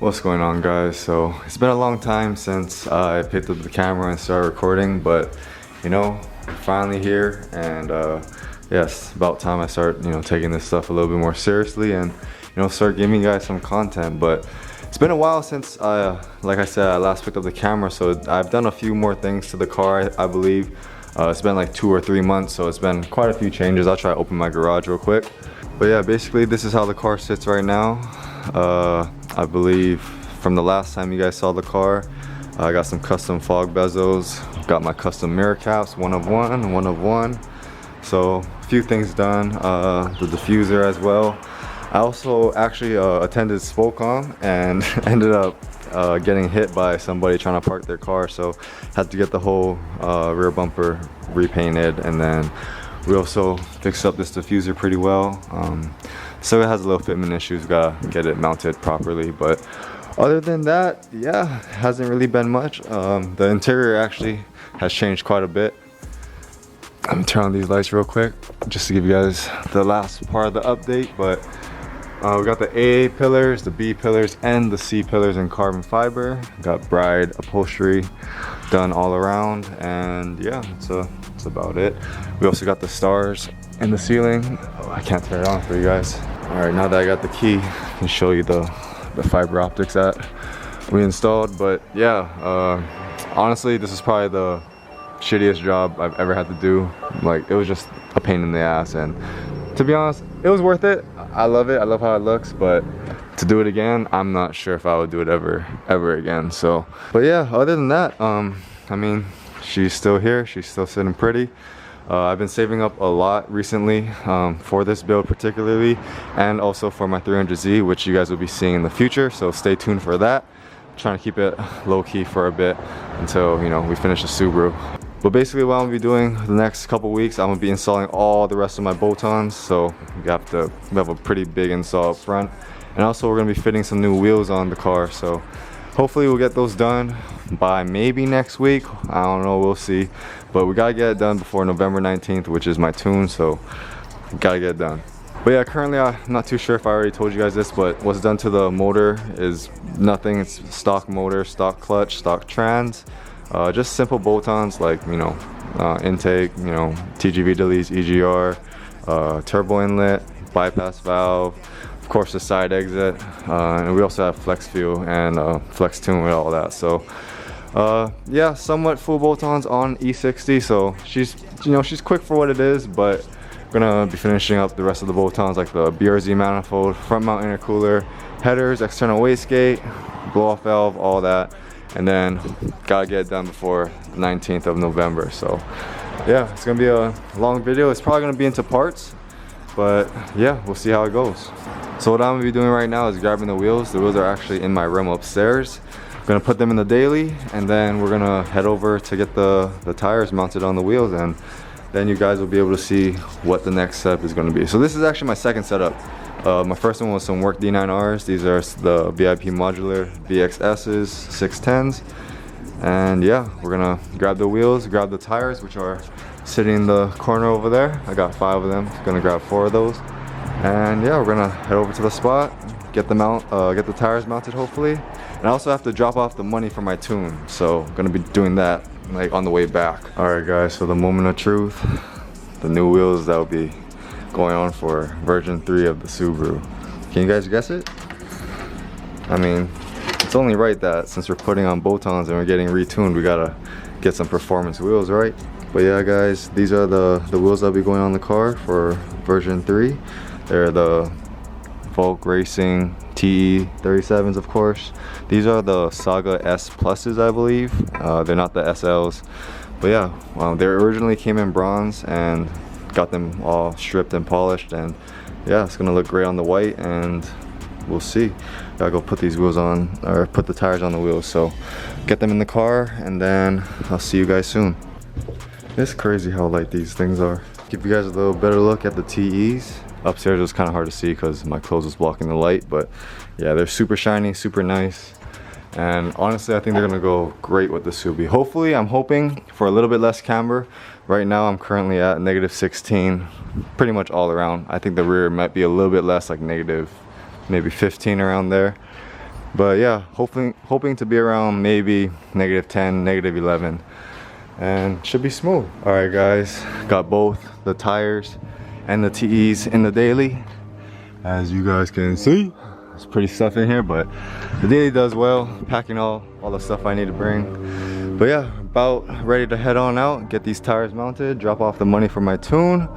What's going on, guys? So it's been a long time since I picked up the camera and started recording, but you know, we're finally here, and yes, about time I start taking this stuff a little bit more seriously and start giving you guys some content. But it's been a while since like I said, I last picked up the camera, so I've done a few more things to the car, I believe. It's been like 2 or 3 months, so it's been quite a few changes. I'll try to open my garage real quick. But yeah, basically this is how the car sits right now. I believe from the last time you guys saw the car, I got some custom fog bezels, got my custom mirror caps, one of one. So a few things done, the diffuser as well. I also actually attended Spocom and ended up getting hit by somebody trying to park their car, so had to get the whole rear bumper repainted, and then we also fixed up this diffuser pretty well. So it has a little fitment issues, gotta get it mounted properly, but other than that, yeah, hasn't really been much. The interior actually has changed quite a bit. Let me turn on these lights real quick just to give you guys the last part of the update. But we got the AA pillars, the B pillars, and the C pillars in carbon fiber. Got bride upholstery done all around, and yeah, that's about it. We also got the stars in the ceiling. Oh, I can't turn it on for you guys. All right, now that I got the key, I can show you the fiber optics that we installed. But yeah, honestly, this is probably the shittiest job I've ever had to do. Like, it was just a pain in the ass, and to be honest, it was worth it. I love it. I love how it looks, but to do it again, I'm not sure if I would do it ever again. So, but yeah, other than that, I mean, she's still here. She's still sitting pretty. I've been saving up a lot recently for this build particularly, and also for my 300Z, which you guys will be seeing in the future. So stay tuned for that. I'm trying to keep it low key for a bit until we finish the Subaru. But basically what I'm gonna be doing the next couple weeks, I'm gonna be installing all the rest of my bolt-ons. So we have a pretty big install up front, and also we're gonna be fitting some new wheels on the car. So hopefully we'll get those done by maybe next week. I don't know, we'll see. But we gotta get it done before November 19th, which is my tune, so we gotta get it done. But yeah, currently I'm not too sure if I already told you guys this, but what's done to the motor is nothing. It's stock motor, stock clutch, stock trans. Just simple bolt-ons like, intake, TGV deletes, EGR, turbo inlet, bypass valve, of course the side exit, and we also have flex fuel and flex tune with all that. So yeah, somewhat full bolt-ons on E60. So she's quick for what it is, but we're gonna be finishing up the rest of the bolt-ons like the BRZ manifold, front mount intercooler, headers, external wastegate, blow-off valve, all that. And then gotta get it done before the 19th of November. So yeah, it's gonna be a long video. It's probably gonna be into parts, but yeah, we'll see how it goes. So what I'm gonna be doing right now is grabbing the wheels. The wheels are actually in my room upstairs. I'm gonna put them in the daily, and then we're gonna head over to get the tires mounted on the wheels, and then you guys will be able to see what the next step is gonna be. So this is actually my second setup. My first one was some work D9Rs. These are the VIP modular VXS's 610s. And yeah, we're gonna grab the wheels, grab the tires, which are sitting in the corner over there. I got 5 of them, gonna grab 4 of those. And yeah, we're gonna head over to the spot, get the tires mounted hopefully. And I also have to drop off the money for my tune. So I'm gonna be doing that like on the way back. All right guys, so the moment of truth, the new wheels that will be going on for version 3 of the Subaru. Can you guys guess it? I mean, it's only right that since we're putting on bolt-ons and we're getting retuned, we gotta get some performance wheels, right? But yeah guys, these are the wheels that'll be going on the car for version 3. They're the Volk Racing TE37s, of course. These are the Saga S Pluses, I believe. They're not the SLs. But yeah, they originally came in bronze, and got them all stripped and polished, and yeah, it's gonna look great on the white, and we'll see. Gotta go put these wheels on, or put the tires on the wheels. So get them in the car, and then I'll see you guys soon. It's crazy how light these things are. Give you guys a little better look at the TEs. Upstairs it was kind of hard to see because my clothes was blocking the light, but yeah, they're super shiny, super nice. And honestly, I think they're gonna go great with the Subi. Hopefully, I'm hoping for a little bit less camber. Right now, I'm currently at -16, pretty much all around. I think the rear might be a little bit less, like negative, maybe 15 around there. But yeah, hoping to be around maybe -10, -11, and should be smooth. All right, guys, got both the tires and the TEs in the daily. As you guys can see, it's pretty stuff in here, but the daily does well, packing all the stuff I need to bring. But yeah, about ready to head on out, get these tires mounted, drop off the money for my tune,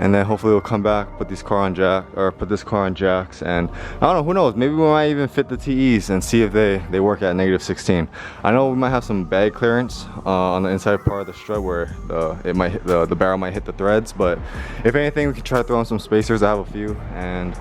and then hopefully we'll come back, put this car on jacks, and I don't know, who knows, maybe we might even fit the TEs and see if they work at -16. I know we might have some bag clearance on the inside part of the strut where the barrel might hit the threads, but if anything, we can try to throw in some spacers. I have a few, and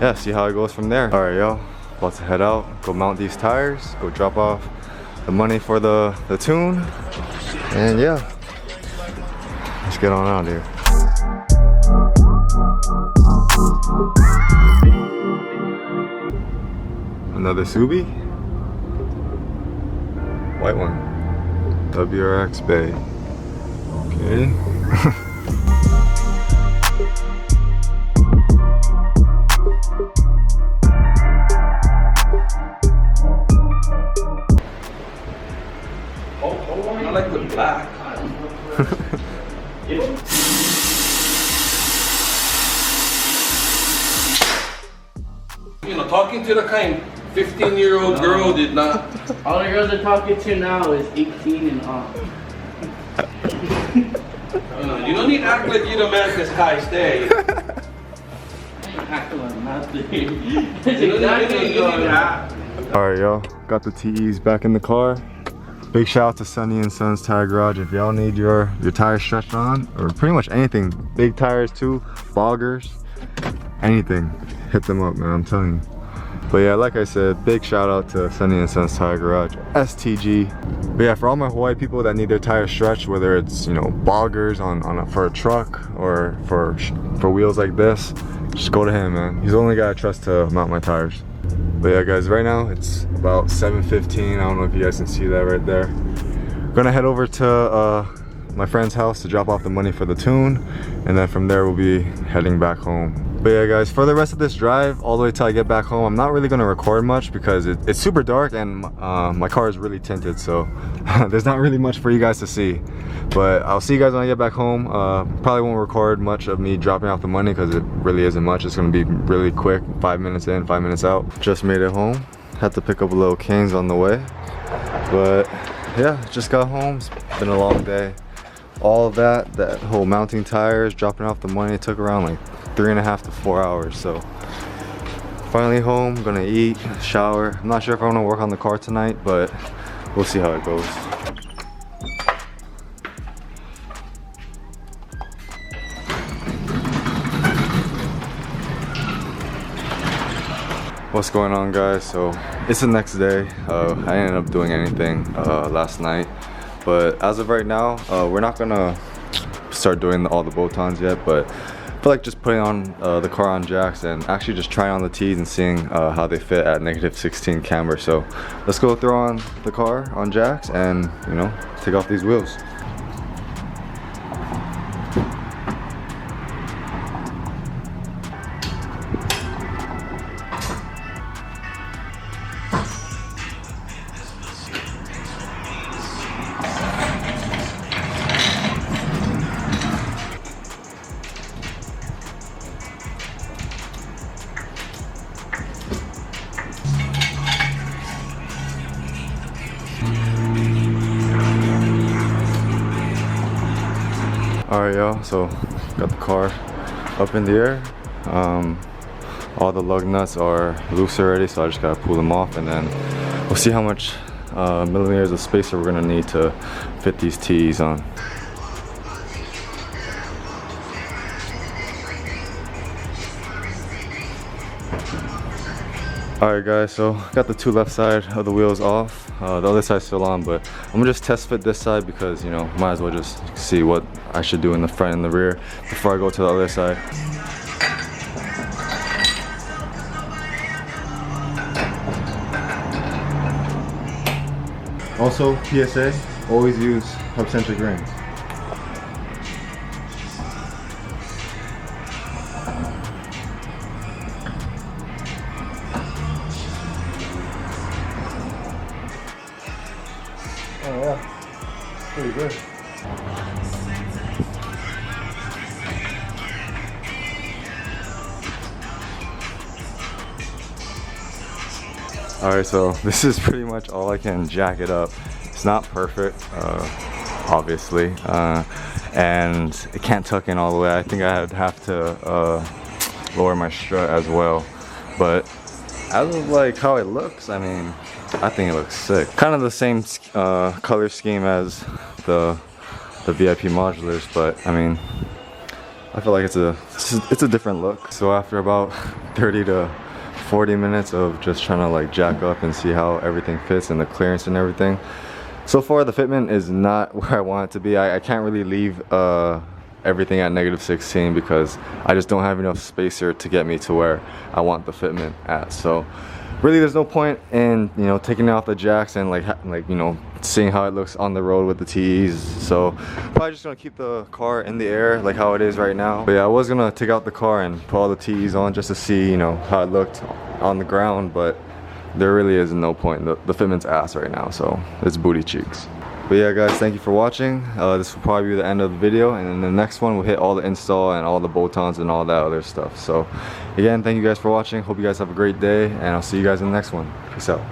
yeah, see how it goes from there. All right, y'all, about to head out, go mount these tires, go drop off the money for the tune, and yeah, let's get on out here. Another Subi, white one, WRX Bay. Okay. I like the black. You know, talking to the kind 15-year-old girl did not. All the girls are talking to now is 18 and up. You don't need to act like you the man this guy stay. Act like nothing. That's You exactly need to act. Alright, y'all, got the TEs back in the car. Big shout out to Sunny and Sons Tire Garage. If y'all need your tires stretched on, or pretty much anything, big tires too, boggers, anything, hit them up, man, I'm telling you. But yeah, like I said, big shout out to Sunny and Sons Tire Garage, STG. But yeah, for all my Hawaii people that need their tires stretched, whether it's, you know, boggers for a truck or for wheels like this, just go to him, man. He's the only guy I trust to mount my tires. But yeah, guys, right now it's about 7:15. I don't know if you guys can see that right there. Gonna head over to my friend's house to drop off the money for the tune, and then from there we'll be heading back home. But yeah, guys, for the rest of this drive, all the way till I get back home, I'm not really gonna record much because it's super dark and my car is really tinted, so there's not really much for you guys to see. But I'll see you guys when I get back home. Probably won't record much of me dropping off the money because it really isn't much. It's gonna be really quick, 5 minutes in, 5 minutes out. Just made it home. Had to pick up a little Canes on the way. But yeah, just got home. It's been a long day. All of that whole mounting tires, dropping off the money, took around like 3.5 to 4 hours. So finally home, gonna eat, shower. I'm not sure if I want to work on the car tonight, but we'll see how it goes. What's going on, guys? So it's the next day. I ended up doing anything last night, but as of right now, we're not gonna start doing all the bolt-ons yet, but I feel like just putting on the car on jacks and actually just trying on the T's and seeing how they fit at -16 camber. So let's go throw on the car on jacks and, you know, take off these wheels. Alright, y'all, so got the car up in the air. All the lug nuts are loose already, so I just gotta pull them off, and then we'll see how much millimeters of spacer we're gonna need to fit these T's on. Alright guys, so got the two left side of the wheels off. The other side's still on, but I'm gonna just test fit this side because, you know, might as well just see what I should do in the front and the rear before I go to the other side. Also, PSA, always use hub-centric rings. Oh yeah, pretty good. Alright, so this is pretty much all I can jack it up. It's not perfect, obviously, and it can't tuck in all the way. I think I'd have to lower my strut as well, but as of like how it looks, I mean, I think it looks sick. Kind of the same color scheme as the VIP modulars, but I mean, I feel like it's a different look. So after about 30 to 40 minutes of just trying to like jack up and see how everything fits and the clearance and everything, so far the fitment is not where I want it to be. I can't really leave everything at -16 because I just don't have enough spacer to get me to where I want the fitment at. So really there's no point in, you know, taking off the jacks and like you know, seeing how it looks on the road with the TEs. So probably just gonna keep the car in the air like how it is right now. But yeah, I was gonna take out the car and put all the TEs on just to see, you know, how it looked on the ground, but there really is no point. The fitment's ass right now, so it's booty cheeks. But yeah guys, thank you for watching. This will probably be the end of the video, and in the next one we'll hit all the install and all the bolt-ons and all that other stuff. So again, thank you guys for watching. Hope you guys have a great day, and I'll see you guys in the next one. Peace out.